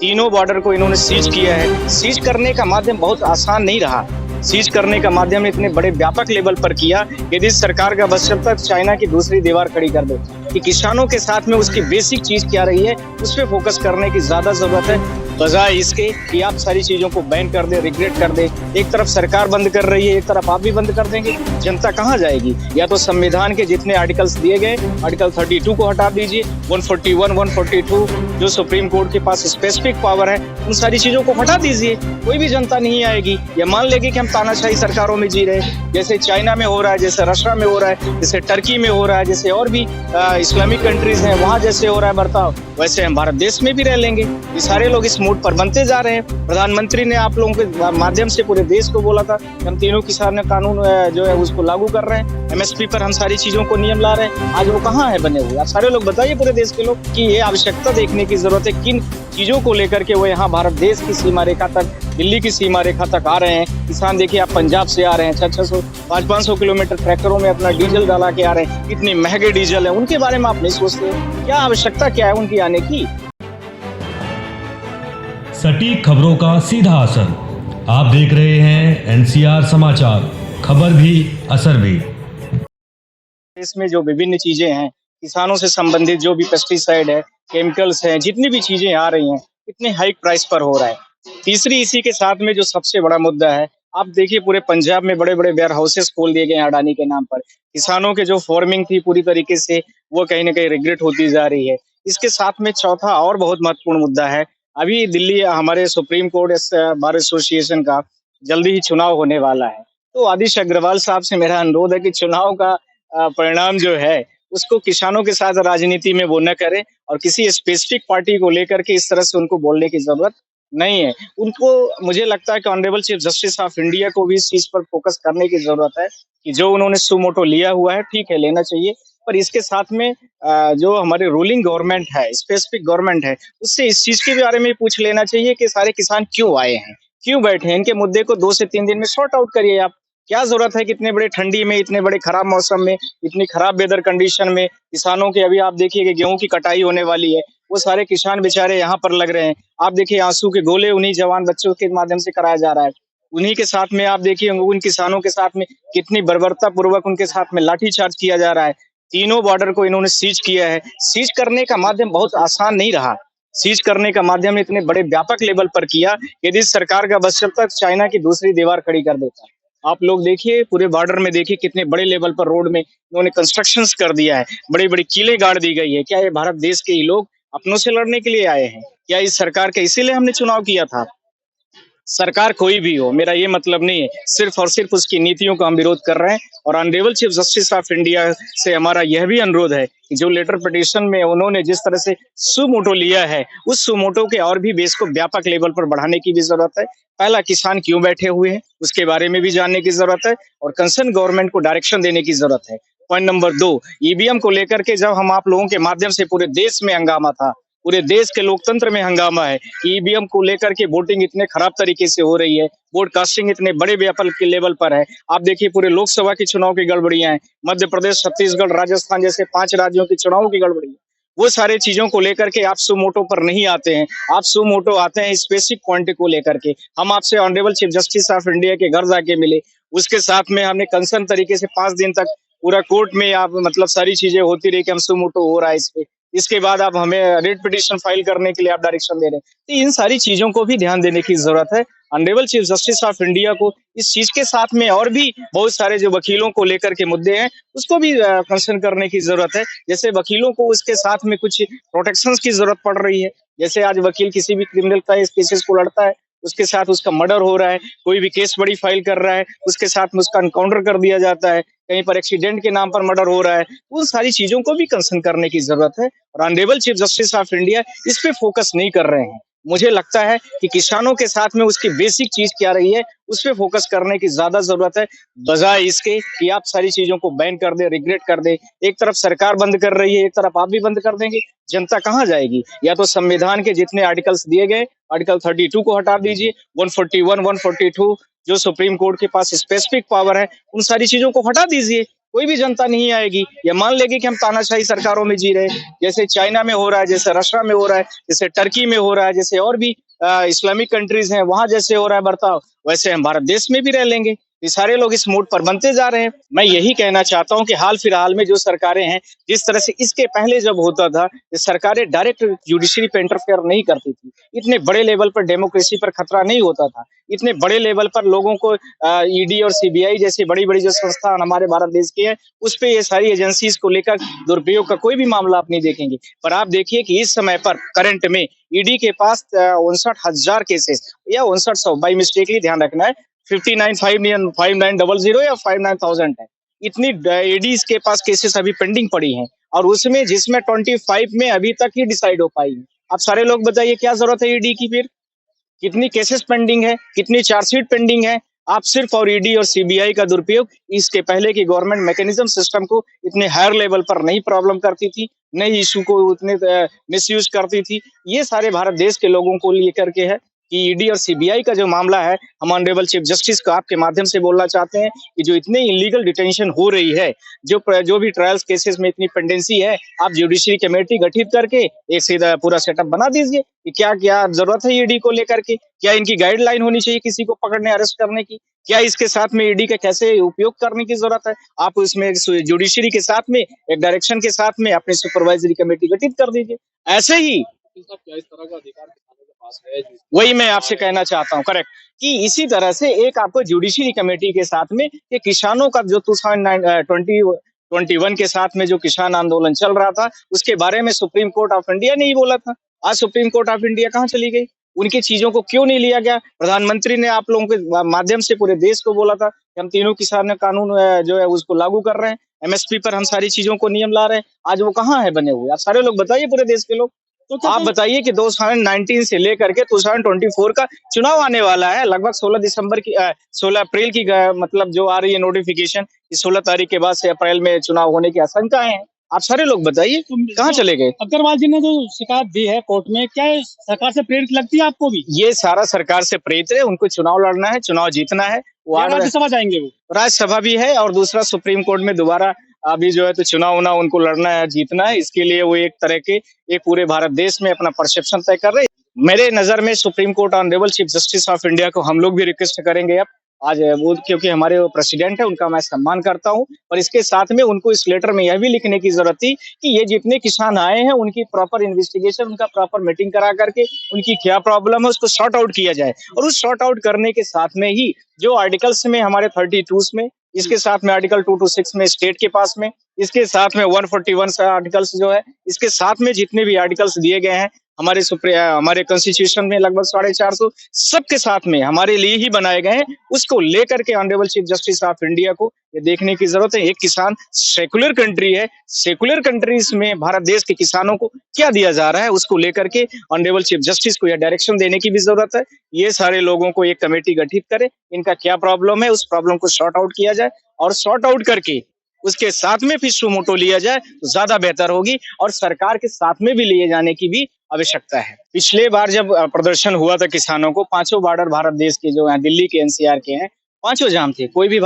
तीनों बॉर्डर को इन्होंने सीज किया है। सीज करने का माध्यम बहुत आसान नहीं रहा। सीज करने का माध्यम इतने बड़े व्यापक लेवल पर किया, यदि सरकार का बस चलता तो चाइना की दूसरी दीवार खड़ी कर दे। कि किसानों के साथ में उसकी बेसिक चीज क्या रही है, उस पर फोकस करने की ज्यादा जरूरत है, बजाय इसके कि आप सारी चीजों को बैन कर दे, रिग्रेट कर दे। एक तरफ सरकार बंद कर रही है, एक तरफ आप भी बंद कर देंगे, जनता कहाँ जाएगी? या तो संविधान के जितने आर्टिकल्स दिए गए, आर्टिकल 32 को हटा दीजिए, 141, 142 जो सुप्रीम कोर्ट के पास स्पेसिफिक पावर है, उन सारी चीजों को हटा दीजिए। कोई भी जनता नहीं आएगी। या मान लेगी कि हम तानाशाही सरकारों में जी रहे हैं, जैसे चाइना में हो रहा है, जैसे रशिया में हो रहा है, जैसे टर्की में हो रहा है, जैसे और भी इस्लामिक कंट्रीज हैं, वहां जैसे हो रहा है बर्ताव, वैसे हम भारत देश में भी रह लेंगे। ये सारे लोग इस मूड पर बनते जा रहे हैं। प्रधानमंत्री ने आप लोगों के माध्यम से पूरे देश को बोला था कि हम तीनों किसान कानून जो है उसको लागू कर रहे हैं, एमएसपी पर हम सारी चीजों को नियम ला रहे हैं। आज वो कहाँ है बने हुए? आप सारे लोग बताइए, पूरे देश के लोग, कि ये आवश्यकता देखने की जरूरत है किन चीजों को लेकर के वो यहाँ भारत देश की सीमा रेखा तक, दिल्ली की सीमा रेखा तक आ रहे हैं। किसान देखिए, आप पंजाब से आ रहे हैं, 600 500 किलोमीटर ट्रैक्टरों में अपना डीजल डाला के आ रहे हैं। इतने महंगे डीजल है, उनके बारे में आप नहीं सोचते? क्या आवश्यकता क्या है उनकी आने की? सटीक खबरों का सीधा असर। आप देख रहे हैं एनसीआर समाचार, खबर भी असर भी। इसमें जो विभिन्न चीजें हैं, किसानों से संबंधित जो भी पेस्टिसाइड है, केमिकल्स हैं, जितनी भी चीजें आ रही हैं, इतने हाई प्राइस पर हो रहा है। तीसरी इसी के साथ में जो सबसे बड़ा मुद्दा है, आप देखिए पूरे पंजाब में बड़े बड़े वेयर हाउसेस खोल दिए गए हैं अडानी के नाम पर। किसानों के जो फार्मिंग थी पूरी तरीके से वो कहीं ना कहीं रिग्रेट होती जा रही है। इसके साथ में चौथा और बहुत महत्वपूर्ण मुद्दा है, अभी दिल्ली हमारे सुप्रीम कोर्ट बार एसोसिएशन का जल्दी ही चुनाव होने वाला है। तो आदिश अग्रवाल साहब से मेरा अनुरोध है कि चुनाव का परिणाम जो है उसको किसानों के साथ राजनीति में वो न करें, और किसी स्पेसिफिक पार्टी को लेकर के इस तरह से उनको बोलने की जरूरत नहीं है। उनको, मुझे लगता है कि honourable chief justice of India को भी इस चीज पर फोकस करने की जरूरत है कि जो उन्होंने सुमोटो लिया हुआ है, ठीक है, लेना चाहिए, पर इसके साथ में जो हमारे रूलिंग गवर्नमेंट है, स्पेसिफिक गवर्नमेंट है, उससे इस चीज के बारे में पूछ लेना चाहिए कि सारे किसान क्यों आए हैं, क्यों बैठे हैं। इनके मुद्दे को 2 से 3 दिन में सॉर्ट आउट करिए आप। क्या जरूरत है कि इतने बड़े ठंडी में, इतने बड़े खराब मौसम में, इतनी खराब वेदर कंडीशन में किसानों के, अभी आप देखिए कि गेहूं की कटाई होने वाली है, वो सारे किसान बेचारे यहाँ पर लग रहे हैं। आप देखिए आंसू के गोले उन्हीं जवान बच्चों के माध्यम से कराया जा रहा है। उन्हीं के साथ में आप देखिए उन किसानों के साथ में कितनी बर्बरता पूर्वक उनके साथ में लाठीचार्ज किया जा रहा है। तीनों बॉर्डर को इन्होंने सीज किया है। सीज करने का माध्यम बहुत आसान नहीं रहा। सीज करने का माध्यम इतने बड़े व्यापक लेवल पर किया, यदि सरकार का बस चलता तो चाइना की दूसरी दीवार खड़ी कर देता। आप लोग देखिए पूरे बॉर्डर में, देखिए कितने बड़े लेवल पर रोड में इन्होंने कंस्ट्रक्शंस कर दिया है, बड़ी बड़ी कीलें गाड़ दी गई है। क्या ये भारत देश के ही लोग अपनों से लड़ने के लिए आए हैं? क्या इस सरकार के इसीलिए हमने चुनाव किया था? सरकार कोई भी हो, मेरा ये मतलब नहीं है, सिर्फ और सिर्फ उसकी नीतियों का हम विरोध कर रहे हैं। और honourable chief justice of India से हमारा यह भी अनुरोध है कि जो लेटर पिटीशन में उन्होंने जिस तरह से सुमोटो लिया है, उस सुमोटो के और भी बेस को व्यापक लेवल पर बढ़ाने की भी जरूरत है। पहला, किसान क्यों बैठे हुए हैं उसके बारे में भी जानने की जरूरत है, और कंसर्न गवर्नमेंट को डायरेक्शन देने की जरूरत है। पॉइंट नंबर 2, ईवीएम को लेकर के जब हम आप लोगों के माध्यम से पूरे देश में हंगामा था, पूरे देश के लोकतंत्र में हंगामा है, ईवीएम को लेकर के वोटिंग इतने खराब तरीके से हो रही है, वोट कास्टिंग इतने बड़े व्यापक के लेवल पर है। आप देखिए पूरे लोकसभा के चुनाव की गड़बड़ियां हैं, मध्य प्रदेश, छत्तीसगढ़, राजस्थान जैसे 5 राज्यों के चुनावों की गड़बड़ी, वो सारे चीजों को लेकर के आप सुमोटो पर नहीं आते हैं। आप सुमोटो आते हैं स्पेसिफिक पॉइंट को लेकर के। हम आपसे honourable chief justice of India के घर जाके मिले, उसके साथ में हमने कंसर्न तरीके से 5 दिन तक पूरा कोर्ट में आप मतलब सारी चीजें होती रही कि हम सुमोटो हो रहा है इस पे। इसके बाद आप हमें रेट पिटीशन फाइल करने के लिए आप डायरेक्शन दे रहे हैं। तो इन सारी चीजों को भी ध्यान देने की जरूरत है। Honourable chief justice of India को इस चीज के साथ में और भी बहुत सारे जो वकीलों को लेकर के मुद्दे हैं उसको भी कंसर्न करने की जरूरत है। जैसे वकीलों को उसके साथ में कुछ प्रोटेक्शन की जरूरत पड़ रही है। जैसे आज वकील किसी भी क्रिमिनल का इस केसेस को लड़ता है, उसके साथ उसका मर्डर हो रहा है, कोई भी केस बड़ी फाइल कर रहा है, उसके साथ में उसका एनकाउंटर कर दिया जाता है, कहीं पर एक्सीडेंट के नाम पर मर्डर हो रहा है, उन सारी चीजों को भी कंसर्न करने की जरूरत है। और honourable chief justice of India इस पे फोकस नहीं कर रहे हैं। मुझे लगता है कि किसानों के साथ में उसकी बेसिक चीज क्या रही है, उस पे फोकस करने की ज्यादा जरूरत है, बजाय इसके कि आप सारी चीजों को बैन कर दे, रिग्रेट कर दे। एक तरफ सरकार बंद कर रही है, एक तरफ आप भी बंद कर देंगे, जनता कहाँ जाएगी? या तो संविधान के जितने आर्टिकल्स दिए गए, आर्टिकल 32 को हटा दीजिए, 141, 142 जो सुप्रीम कोर्ट के पास स्पेसिफिक पावर है, उन सारी चीजों को हटा दीजिए। कोई भी जनता नहीं आएगी। ये मान लेगी कि हम तानाशाही सरकारों में जी रहे हैं, जैसे चाइना में हो रहा है, जैसे रशिया में हो रहा है, जैसे टर्की में हो रहा है, जैसे और भी इस्लामिक कंट्रीज हैं, वहां जैसे हो रहा है बर्ताव, वैसे हम भारत देश में भी रह लेंगे। ये सारे लोग इस मोड पर बनते जा रहे हैं। मैं यही कहना चाहता हूं कि हाल फिलहाल में जो सरकारें हैं, जिस तरह से इसके पहले जब होता था, ये सरकारें डायरेक्ट जुडिशरी पे इंटरफेयर नहीं करती थी, इतने बड़े लेवल पर डेमोक्रेसी पर खतरा नहीं होता था, इतने बड़े लेवल पर लोगों को ईडी और सीबीआई जैसी बड़ी बड़ी जो संस्थान हमारे भारत देश की है, उस पे ये सारी एजेंसीज को लेकर दुरुपयोग का कोई भी मामला आप नहीं देखेंगे। पर आप देखिए कि इस समय पर करंट में ईडी के पास 59,000 केसेस या 5900 बाई मिस्टेकली ध्यान रखना है, 59,500 या 59,000 है। इतनी ईडीज के पास केसेस अभी पेंडिंग पड़ी हैं, और उसमें जिसमें 25 में अभी तक ही डिसाइड हो पाई है। अब सारे लोग बताइए क्या जरूरत है ईडी की फिर? कितनी केसेस पेंडिंग है, कितनी चार्जशीट पेंडिंग है। आप सिर्फ और ईडी और सीबीआई का दुरुपयोग, इसके पहले की गवर्नमेंट मैकेनिज्म सिस्टम को इतने हायर लेवल पर नहीं प्रॉब्लम करती थी, नई इशू को उतने मिसयूज करती थी। ये सारे भारत देश के लोगों को लेकर के है कि ईडी और सीबीआई का जो मामला है, हम ऑनरेबल चीफ जस्टिस को आपके माध्यम से बोलना चाहते हैं कि जो इतनी इलीगल डिटेंशन हो रही है, जो भी ट्रायल्स केसेस में इतनी पेंडेंसी है, आप जुडिशरी कमेटी गठित करके एक सीधा पूरा सेटअप बना दीजिए कि क्या क्या जरूरत है ईडी को लेकर के, क्या इनकी गाइडलाइन होनी चाहिए किसी को पकड़ने अरेस्ट करने की, क्या इसके साथ में ईडी का कैसे उपयोग करने की जरूरत है। आप इसमें जुडिशरी के साथ में एक डायरेक्शन के साथ में अपनी सुपरवाइजरी कमेटी गठित कर दीजिए। ऐसे ही क्या इस तरह का अधिकार किसानों के पास है? वही मैं आपसे कहना चाहता हूँ, करेक्ट, कि इसी तरह से एक आपको जुडिशरी कमेटी के साथ में ये किसानों का जो 2021 के साथ में जो किसान आंदोलन चल रहा था, उसके बारे में सुप्रीम कोर्ट ऑफ इंडिया ने ही बोला था। आज सुप्रीम कोर्ट ऑफ इंडिया कहाँ चली गई? उनकी चीजों को क्यों नहीं लिया गया? प्रधानमंत्री ने आप लोगों के माध्यम से पूरे देश को बोला था कि हम तीनों किसान कानून जो है उसको लागू कर रहे हैं, एमएसपी पर हम सारी चीजों को नियम ला रहे हैं। आज वो कहाँ है बने हुए? आप सारे लोग बताइए, पूरे देश के लोग। तो आप बताइए कि 2019 से लेकर के 2024 का चुनाव आने वाला है, लगभग 16 अप्रैल की मतलब जो आ रही है नोटिफिकेशन कि 16 तारीख के बाद से अप्रैल में चुनाव होने की आशंकाएं हैं। आप सारे लोग बताइए कहाँ चले गए? अग्रवाल जी ने जो शिकायत दी है कोर्ट में, क्या सरकार से प्रेरित लगती है आपको भी? ये सारा सरकार से प्रेरित है, उनको चुनाव लड़ना है, चुनाव जीतना है। राज्यसभा जाएंगे वो? राज्यसभा भी है, और दूसरा सुप्रीम कोर्ट में दोबारा अभी जो है तो चुनाव उनको लड़ना है, जीतना है। इसके लिए वो एक तरह के एक पूरे भारत देश में अपना परसेप्शन तय कर रहे हैं। मेरे नजर में supreme court honourable chief justice of India को हम लोग भी रिक्वेस्ट करेंगे अब आज वो, क्योंकि हमारे वो प्रेसिडेंट है, उनका मैं सम्मान करता हूं, और इसके साथ में उनको इस लेटर में यह भी लिखने की जरूरत थी कि ये जितने किसान आए हैं उनकी प्रॉपर इन्वेस्टिगेशन, उनका प्रॉपर मीटिंग करा करके उनकी क्या प्रॉब्लम है उसको सॉर्ट आउट किया जाए, और उस सॉर्ट आउट करने के साथ में ही जो आर्टिकल्स में हमारे 32 में, इसके साथ में आर्टिकल 2 to 6 में स्टेट के पास में, इसके साथ में 141 से आर्टिकल्स जो है, इसके साथ में जितने भी आर्टिकल्स दिए गए हैं हमारे कॉन्स्टिट्यूशन में लगभग 450, सबके साथ में हमारे लिए ही बनाए गए हैं, उसको लेकर के honourable chief justice of India को ये देखने की जरूरत है। एक किसान सेकुलर कंट्री है, सेकुलर कंट्रीज में भारत देश के किसानों को क्या दिया जा रहा है, उसको लेकर के ऑनरेबल चीफ जस्टिस को यह डायरेक्शन देने की भी जरूरत है। ये सारे लोगों को एक कमेटी गठित करे, इनका क्या प्रॉब्लम है उस प्रॉब्लम को सॉर्ट आउट किया जाए, और सॉर्ट आउट करके उसके साथ में फिर सुमोटो लिया जाए तो ज्यादा बेहतर होगी, और सरकार के साथ में भी लिए जाने की भी आवश्यकता है। पिछले बार जब प्रदर्शन हुआ था किसानों को, पांचों बॉर्डर भारत देश के जो है दिल्ली के एनसीआर के हैं, पांचों जाम थे। कोई भी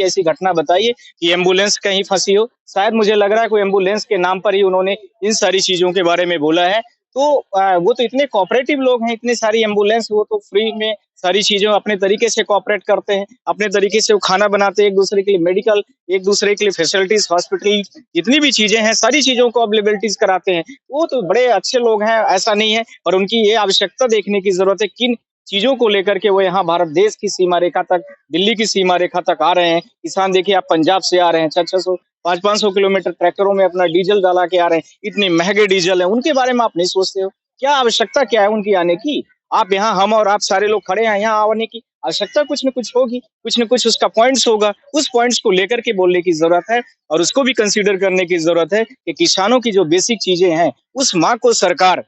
ऐसी घटना बताइए कि एम्बुलेंस कहीं फंसी हो। शायद मुझे लग रहा है कोई एम्बुलेंस के नाम पर ही उन्होंने इन सारी चीजों के बारे में बोला है। तो वो तो इतने कोऑपरेटिव लोग हैं, इतनी सारी एम्बुलेंस, वो तो फ्री में सारी चीजें अपने तरीके से कोऑपरेट करते हैं, अपने तरीके से वो खाना बनाते हैं, एक दूसरे के लिए मेडिकल, एक दूसरे के लिए फैसिलिटीज, हॉस्पिटल, जितनी भी चीजें हैं सारी चीजों को अवेलेबिलिटीज कराते हैं। वो तो बड़े अच्छे लोग हैं, ऐसा नहीं है, पर उनकी ये आवश्यकता देखने की जरूरत है किन चीजों को लेकर के वो यहाँ भारत देश की सीमा रेखा तक, दिल्ली की सीमा रेखा तक आ रहे हैं। किसान देखिए, आप पंजाब से आ रहे हैं, 600 500 किलोमीटर ट्रैक्टरों में अपना डीजल डाला के आ रहे हैं, इतने महंगे डीजल है, उनके बारे में आप नहीं सोचते हो? क्या आवश्यकता क्या है उनकी आने की? आप यहाँ, हम और आप सारे लोग खड़े हैं, यहाँ आने की आवश्यकता कुछ न कुछ होगी, कुछ न कुछ उसका पॉइंट्स होगा, उस पॉइंट्स को लेकर के बोलने की जरूरत है, और उसको भी कंसीडर करने की जरूरत है कि किसानों की जो बेसिक चीजें हैं उस मांग को सरकार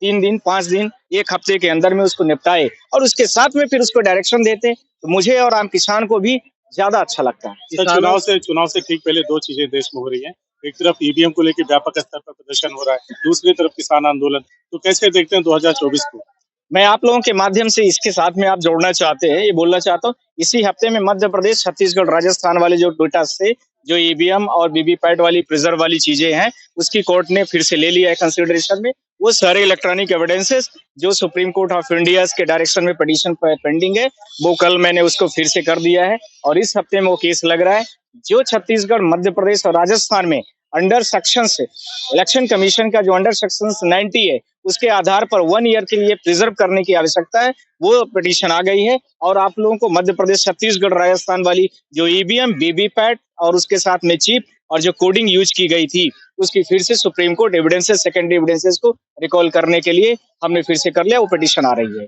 3 दिन, 5 दिन, 1 हफ्ते के अंदर में उसको निपटाए, और उसके साथ में फिर उसको डायरेक्शन देते, तो मुझे और आम किसान को भी ज्यादा अच्छा लगता है। चुनाव से ठीक पहले दो चीजें देश में हो रही हैं। एक तरफ ईवीएम को लेकर व्यापक स्तर पर प्रदर्शन हो रहा है, दूसरी तरफ किसान आंदोलन। तो कैसे देखते हैं 2024 को? मैं आप लोगों के माध्यम से इसके साथ में आप जोड़ना चाहते हैं, ये बोलना चाहता हूँ, इसी हफ्ते में मध्य प्रदेश, छत्तीसगढ़, राजस्थान वाले जो डेटा से जो ईवीएम और वीवीपैट वाली प्रिजर्व वाली चीजें हैं, उसकी कोर्ट ने फिर से ले लिया है कंसिडरेशन में। वो सारे इलेक्ट्रॉनिक एविडेंसेस जो सुप्रीम कोर्ट ऑफ इंडिया के डायरेक्शन में पिटीशन पेंडिंग है, वो कल मैंने उसको फिर से कर दिया है और इस हफ्ते में वो केस लग रहा है। जो छत्तीसगढ़, मध्य प्रदेश और राजस्थान में अंडर सेक्शन से इलेक्शन कमीशन का जो अंडर सेक्शन 90 है, उसके आधार पर 1 ईयर के लिए प्रिजर्व करने की आवश्यकता है, वो पिटीशन आ गई है। और आप लोगों को मध्य प्रदेश, छत्तीसगढ़, राजस्थान वाली जो ईवीएम, वीवीपैट और उसके साथ में चिप और जो कोडिंग यूज की गई थी, उसकी फिर से supreme court evidences, secondary evidences को रिकॉल करने के लिए हमने फिर से कर लिया, वो पिटीशन आ रही है।